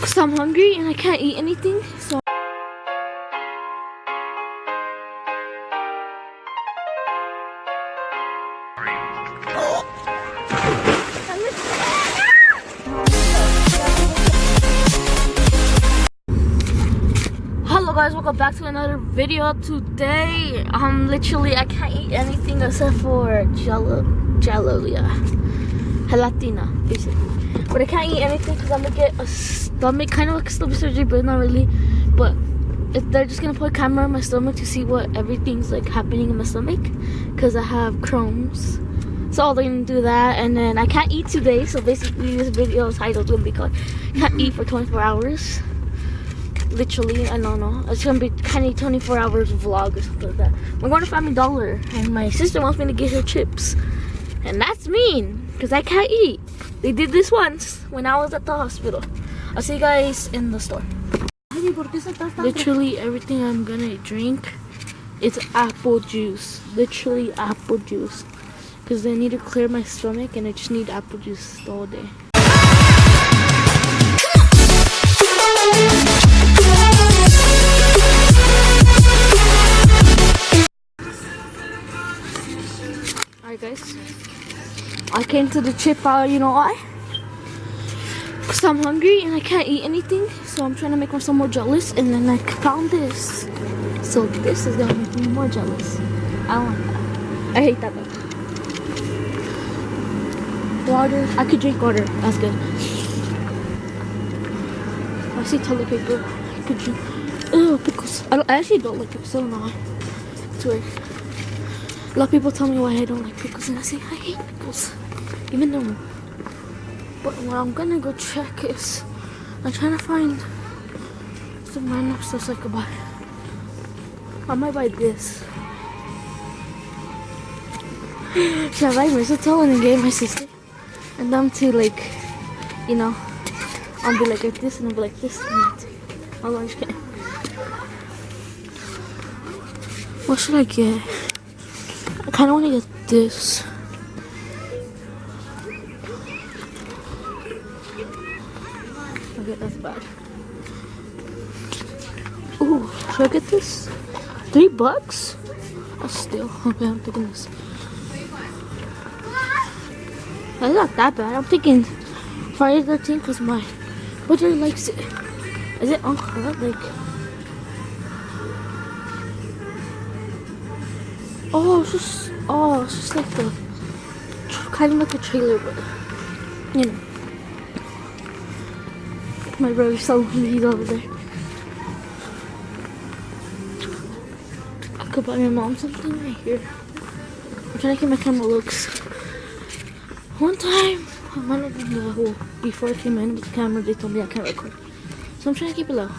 Cause I'm hungry and I can't eat anything, so hello guys, welcome back to another video. Today literally I can't eat anything except for jello, yeah, gelatina basically. But I can't eat anything because I'm gonna get a stomach, kind of like a stomach surgery, but not really. But they're just gonna put a camera in my stomach to see what everything's like happening in my stomach, because I have Crohn's. So all they're gonna do that, and then I can't eat today. So basically, this video title is gonna be called "Can't Eat for 24 Hours." Literally, I don't know. It's gonna be kind of 24 hours vlog or something like that. We're going to Family Dollar, and my sister wants me to get her chips, and that's mean because I can't eat. They did this once when I was at the hospital. I'll see you guys in the store. Literally everything I'm gonna drink is apple juice. Literally apple juice, because I need to clear my stomach and I just need apple juice the whole day. Alright guys, I came to the chip aisle, you know why? Because I'm hungry and I can't eat anything, so I'm trying to make myself more jealous, and then I found this. So this is gonna make me more jealous. I don't like that. I hate that though. Water, I could drink water, that's good. I see toilet paper, I could drink. Ew, pickles. I actually don't like pickles, I don't know why. It's weird. A lot of people tell me why I don't like pickles, and I say I hate pickles, even though. But what I'm gonna go check is I'm trying to find some random stuff I could buy. I might buy this. Should I buy mistletoe and then get my sister and them to, like, you know, I'll be like this and I'll be like this. I'll just kidding. What should I get? I kind of want to get this. Okay, that's bad. Ooh, should I get this? $3? That's still okay. I'm taking this. That's not that bad. I'm thinking Friday the 13th because my brother likes it. Is it uncut? Like, it's just like the kind of like a trailer, but you know. My brother's selling these over there. I could buy my mom something right here. I'm trying to keep my camera looks. One time, before I came in with the camera, they told me I can't record. So I'm trying to keep it low.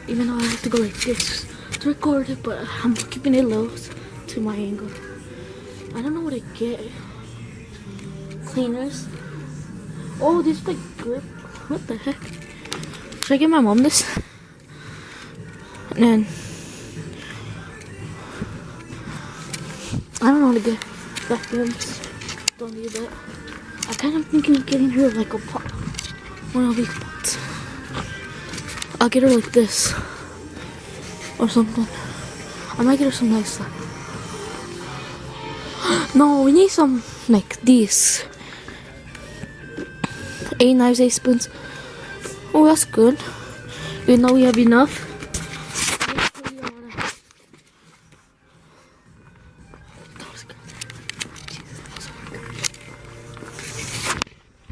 Even though I have to go like this to record it, but I'm keeping it low to my angle. I don't know what to get. Cleaners. Oh, this is like grip. What the heck? Should I give my mom this? And then I don't know how to get vacuums. Don't need that. I kind of thinking of getting her like a pot. One of these pots. I'll get her like this. Or something. I might get her some nice stuff. No, we need some like these. 8 knives, 8 spoons. Oh, that's good. We know we have enough.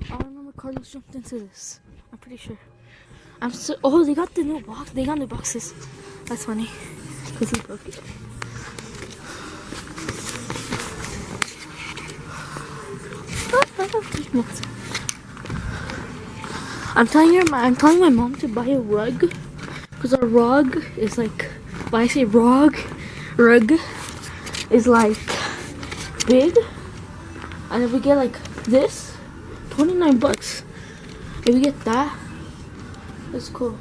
I remember Carlos jumped into this. I'm pretty sure. Oh, they got the new box. They got new boxes. That's funny. Because he broke it. I'm telling my mom to buy a rug, because a rug is like, when I say rug is like big, and if we get like this, $29. If we get that, that's cool.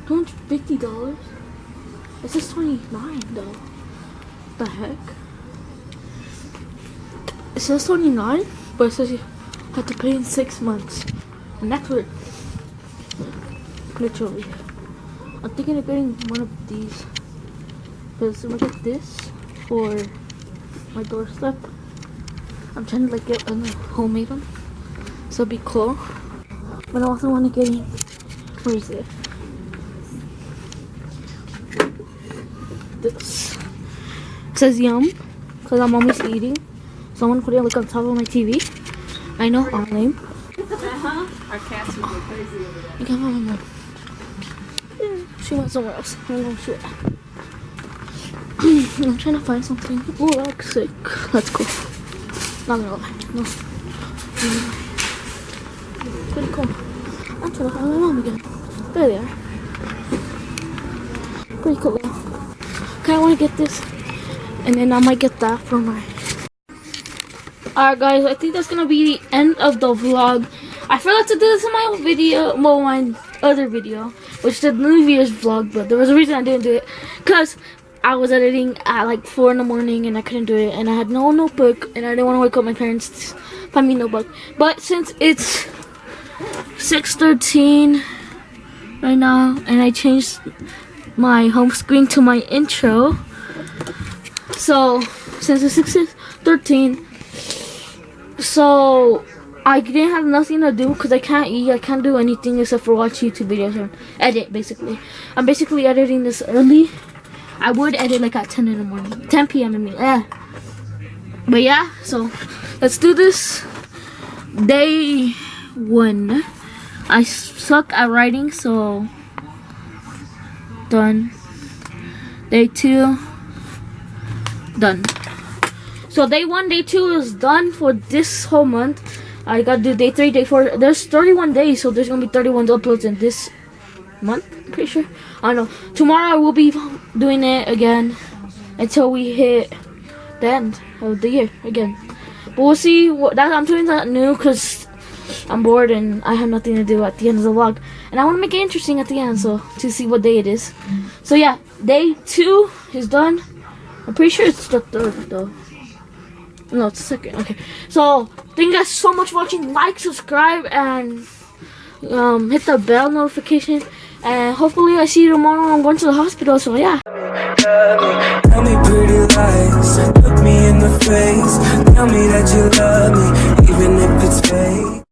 $250. It says $29 though. The heck? It says $29, but it says Had to pay in 6 months. And that's weird. Literally. I'm thinking of getting one of these. Because I'm gonna get this for my doorstep. I'm trying to like get a homemade one. So it'd be cool. But I also want to get in. Where is it? This. It says yum. Because I'm always eating. So I'm gonna put it like on top of my TV. I know, I'm lame. Our cats would go crazy over that. Okay, mom. She went somewhere else. I'm gonna shoot. I'm trying to find something. Oh, that looks sick. Let's go. Not gonna lie. No. Pretty cool. I'm trying to find my mom again. There they are. Pretty cool. Okay, I want to get this. And then I might get that for my... Alright guys, I think that's gonna be the end of the vlog. I forgot to do this in my video, well, my other video, which is the New Year's vlog, but there was a reason I didn't do it, because I was editing at like 4 in the morning and I couldn't do it, and I had no notebook, and I didn't want to wake up my parents to find me a notebook. But since it's 6:13 right now, and I changed my home screen to my intro, so since it's 6:13, so I didn't have nothing to do because I can't eat. I can't do anything except for watch YouTube videos and edit, basically. I'm basically editing this early. I would edit like at 10 in the morning. 10 p.m. I mean. But yeah, so let's do this. Day 1. I suck at writing, so done. Day 2. Done. So day 1, day 2 is done for this whole month. I gotta do day 3, day 4. There's 31 days, so there's gonna be 31 uploads in this month. I'm pretty sure. I don't know. Tomorrow I will be doing it again until we hit the end of the year again. But we'll see. I'm doing that new because I'm bored and I have nothing to do at the end of the vlog, and I want to make it interesting at the end, so to see what day it is. So yeah, day 2 is done. I'm pretty sure it's the 3rd though. No, it's the 2nd. Okay. So thank you guys so much for watching. Like, subscribe, and hit the bell notification. And hopefully I see you tomorrow. I'm going to the hospital. So yeah. Tell me pretty lies, look me in the face. Tell me that you love me, even if it's fake.